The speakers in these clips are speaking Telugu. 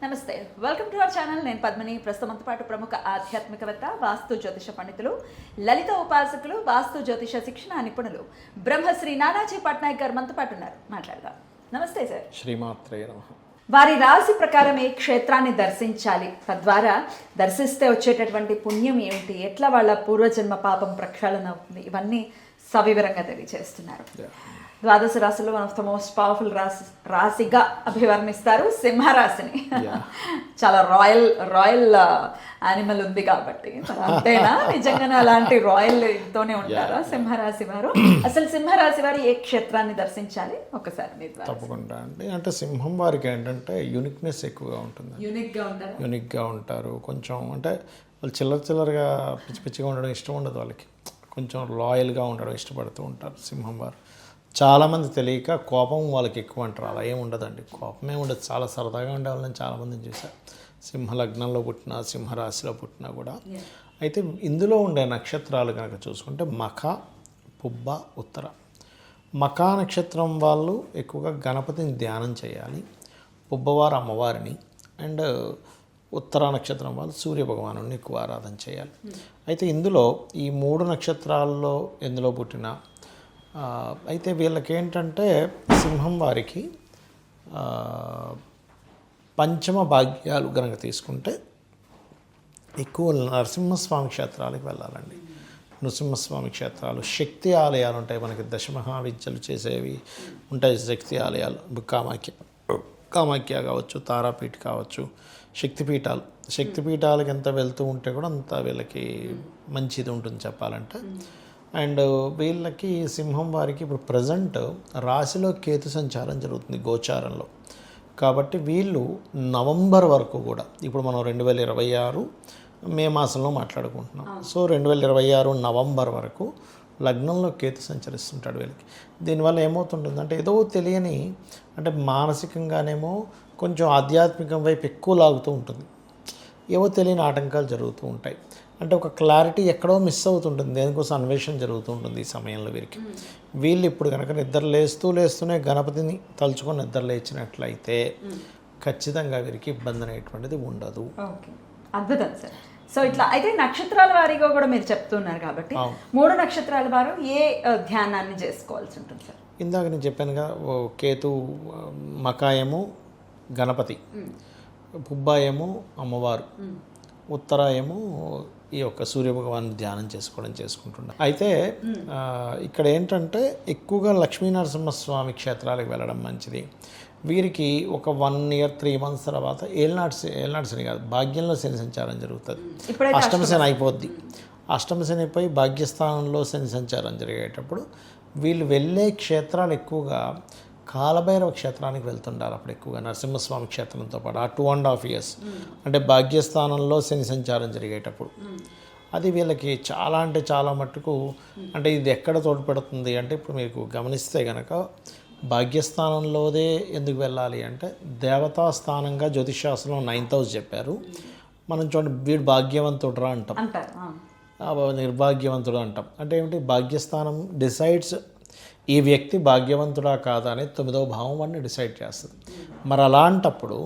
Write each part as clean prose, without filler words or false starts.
నమస్తే, వెల్కమ్ టు అవర్ ఛానల్. నేను పద్మిని. ప్రస్తుతంతో పాటు ప్రముఖ ఆధ్యాత్మికవేత్త, వాస్తు జ్యోతిష పండితులు, లలిత ఉపాసకులు, వాస్తు జ్యోతిష శిక్షణ నిపుణులు బ్రహ్మశ్రీ నానాజీ పట్నాయక్ గారు మనతో పాటు ఉన్నారు. మాట్లాడదాం. నమస్తే సార్. శ్రీమాత్రే నమః. వారి రాశి ప్రకారం ఏ క్షేత్రాన్ని దర్శించాలి, తద్వారా దర్శిస్తే వచ్చేటటువంటి పుణ్యం ఏమిటి, ఎట్లా వాళ్ళ పూర్వజన్మ పాపం ప్రక్షాళన అవుతుంది, ఇవన్నీ సవివరంగా తెలియజేస్తున్నారు. ద్వాదశ రాశిలో one of the most powerful రాశిగా అభివర్ణిస్తారు సింహరాశిని. చాలా రాయల్ యానిమల్ ఉంది కాబట్టి. అంతేనా? నిజంగానే అలాంటి రాయల్ తోనే ఉంటారా సింహరాశి వారు? అసలు సింహరాశి వారు ఏ క్షేత్రాన్ని దర్శించాలి ఒకసారి మీరు? తప్పకుండా అండి. అంటే సింహం వారికి ఏంటంటే యూనిక్నెస్ ఎక్కువగా ఉంటుంది. యూనిక్గా ఉంటారు. కొంచెం అంటే వాళ్ళు చిల్లరగా పిచ్చి పిచ్చిగా ఉండడం ఇష్టం ఉండదు వాళ్ళకి. కొంచెం లాయల్గా ఉండడం ఇష్టపడుతూ ఉంటారు సింహం వారు. చాలామంది తెలియక కోపం వాళ్ళకి ఎక్కువ అంటారు. అలా ఏమి ఉండదండి, కోపమే ఉండదు. చాలా సరదాగా ఉండే వాళ్ళని చాలామందిని చూశారు, సింహ లగ్నంలో పుట్టినా సింహరాశిలో పుట్టినా కూడా. అయితే ఇందులో ఉండే నక్షత్రాలు కనుక చూసుకుంటే మఖ, పుబ్బ, ఉత్తర. మఖ నక్షత్రం వాళ్ళు ఎక్కువగా గణపతిని ధ్యానం చేయాలి, పుబ్బవారు అమ్మవారిని, అండ్ ఉత్తర నక్షత్రం వాళ్ళు సూర్యభగవాను ఎక్కువ ఆరాధన చేయాలి. అయితే ఇందులో ఈ 3 నక్షత్రాల్లో ఎందులో పుట్టినా అయితే వీళ్ళకి ఏంటంటే సింహం వారికి పంచమ భాగ్యాలు కనుక తీసుకుంటే ఎక్కువ నరసింహస్వామి క్షేత్రాలకు వెళ్ళాలండి. నృసింహస్వామి క్షేత్రాలు, శక్తి ఆలయాలు ఉంటాయి మనకి. దశమహావిద్యలు చేసేవి ఉంటాయి శక్తి ఆలయాలు. కామాఖ్య కావచ్చు, తారాపీఠ కావచ్చు, శక్తిపీఠాలకి ఎంత వెళ్తూ ఉంటే కూడా అంత వీళ్ళకి మంచిది ఉంటుంది చెప్పాలంటే. అండ్ వీళ్ళకి సింహం వారికి ఇప్పుడు ప్రజెంట్ రాశిలో కేతు సంచారం జరుగుతుంది గోచారంలో. కాబట్టి వీళ్ళు నవంబర్ వరకు కూడా, ఇప్పుడు మనం 2026 మే మాసంలో మాట్లాడుకుంటున్నాం. సో 2026 నవంబర్ వరకు లగ్నంలో కేతు సంచరిస్తుంటాడు వీళ్ళకి. దీనివల్ల ఏమవుతుంటుంది అంటే ఏదో తెలియని, అంటే మానసికంగానేమో కొంచెం ఆధ్యాత్మికం వైపు ఎక్కువ లాగుతూ ఉంటుంది. ఏవో తెలియని ఆటంకాలు జరుగుతూ ఉంటాయి. అంటే ఒక క్లారిటీ ఎక్కడో మిస్ అవుతుంటుంది, దేనికోసం అన్వేషణ జరుగుతూ ఉంటుంది ఈ సమయంలో వీరికి. వీళ్ళు ఇప్పుడు కనుక నిద్ర లేస్తూనే గణపతిని తలుచుకొని నిద్ర లేచినట్లయితే ఖచ్చితంగా వీరికి ఇబ్బంది అనేటువంటిది ఉండదు. అద్భుతం సార్. సో ఇట్లా అయితే నక్షత్రాల వారిగా కూడా మీరు చెప్తున్నారు కాబట్టి 3 నక్షత్రాల వారు ఏ ధ్యానాన్ని చేసుకోవాల్సి ఉంటుంది సార్? ఇందాక నేను చెప్పానుగా, కేతు మకాయము గణపతి, పుబ్బాయేమో అమ్మవారు, ఉత్తరాయేమో ఈ యొక్క సూర్యభగవాన్ని ధ్యానం చేసుకుంటున్నారు. అయితే ఇక్కడ ఏంటంటే ఎక్కువగా లక్ష్మీనరసింహస్వామి క్షేత్రాలకు వెళ్ళడం మంచిది. వీరికి ఒక 1 year 3 months తర్వాత ఏళ్ళనాటి శని కాదు, భాగ్యంలో శని సంచారం జరుగుతుంది. అష్టమ శని అయిపోద్ది. అష్టమ శనిపై భాగ్యస్థానంలో శని సంచారం జరిగేటప్పుడు వీళ్ళు వెళ్ళే క్షేత్రాలు ఎక్కువగా కాలభైరవ క్షేత్రానికి వెళ్తుండాలి. అప్పుడు ఎక్కువగా నరసింహస్వామి క్షేత్రంతో పాటు ఆ 2.5 years అంటే భాగ్యస్థానంలో శని సంచారం జరిగేటప్పుడు అది వీళ్ళకి చాలా అంటే చాలా మట్టుకు, అంటే ఇది ఎక్కడ తోడ్పడుతుంది అంటే, ఇప్పుడు మీకు గమనిస్తే కనుక భాగ్యస్థానంలోదే ఎందుకు వెళ్ళాలి అంటే, దేవతా స్థానంగా జ్యోతిషాస్త్రంలో 9th house చెప్పారు. మనం చూడండి, వీడు భాగ్యవంతుడురా అంటాం, నిర్భాగ్యవంతుడు అంటాం. అంటే ఏమిటి? భాగ్యస్థానం డిసైడ్స్ ఈ వ్యక్తి భాగ్యవంతుడా కాదా అనేది 9వ భావం వాడిని డిసైడ్ చేస్తుంది. మరి అలాంటప్పుడు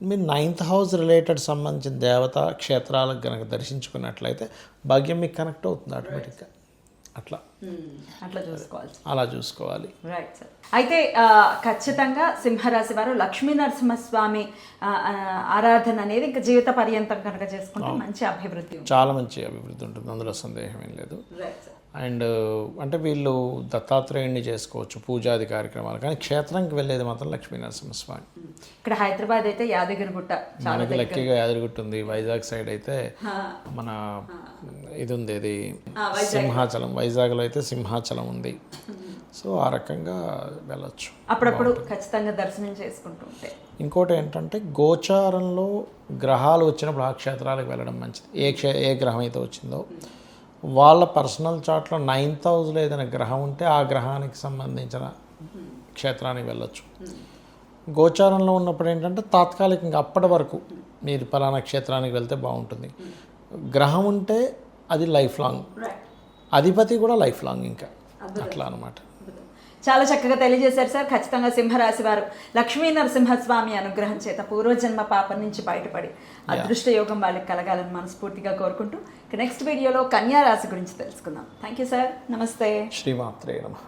మీరు 9th house రిలేటెడ్ సంబంధించిన దేవతా క్షేత్రాలకు కనుక దర్శించుకున్నట్లయితే భాగ్యం మీకు కనెక్ట్ అవుతుంది ఆటోమేటిక్గా. అలా చూసుకోవాలి. Right sir. అయితే ఖచ్చితంగా సింహరాశి వారు లక్ష్మీ నరసింహస్వామి ఆరాధన అనేది ఇంకా జీవిత పర్యంతం కనుక చేసుకుంటే మంచి అభివృద్ధి, చాలా మంచి అభివృద్ధి ఉంటుంది, అందులో సందేహం ఏం లేదు. అండ్ అంటే వీళ్ళు దత్తాత్రేయుడిని చేసుకోవచ్చు, పూజాది కార్యక్రమాలు, కానీ క్షేత్రానికి వెళ్ళేది మాత్రం లక్ష్మీ నరసింహస్వామి. ఇక్కడ హైదరాబాద్ అయితే యాదగిరిగుట్ట, మనకి లక్కీగా యాదగిరిగుట్ట ఉంది. వైజాగ్ సైడ్ అయితే మన ఇది ఉంది, ఇది సింహాచలం. వైజాగ్లో అయితే సింహాచలం ఉంది. సో ఆ రకంగా వెళ్ళొచ్చు, అప్పుడప్పుడు ఖచ్చితంగా దర్శనం చేసుకుంటూ ఉంటే. ఇంకోటి ఏంటంటే, గోచారంలో గ్రహాలు వచ్చినప్పుడు ఆ క్షేత్రాలకు వెళ్ళడం మంచిది. ఏ గ్రహం అయితే వచ్చిందో వాళ్ళ పర్సనల్ చార్ట్లో 9th house ఏదైనా గ్రహం ఉంటే ఆ గ్రహానికి సంబంధించిన క్షేత్రానికి వెళ్ళొచ్చు. గోచారంలో ఉన్నప్పుడు ఏంటంటే తాత్కాలికంగా అప్పటి వరకు మీరు పలానా క్షేత్రానికి వెళ్తే బాగుంటుంది. గ్రహం ఉంటే అది లైఫ్ లాంగ్, అధిపతి కూడా లైఫ్ లాంగ్, ఇంకా అట్లా అనమాట. చాలా చక్కగా తెలియజేశారు సార్. ఖచ్చితంగా సింహరాశి వారు లక్ష్మీ నరసింహస్వామి అనుగ్రహం చేత పూర్వజన్మ పాపం నుంచి బయటపడి అదృష్ట యోగం వాళ్ళకి కలగాలని మనస్ఫూర్తిగా కోరుకుంటూ ఇక నెక్స్ట్ వీడియోలో కన్యా రాశి గురించి తెలుసుకుందాం. Thank you sir. నమస్తే. శ్రీమాత్రే నమః.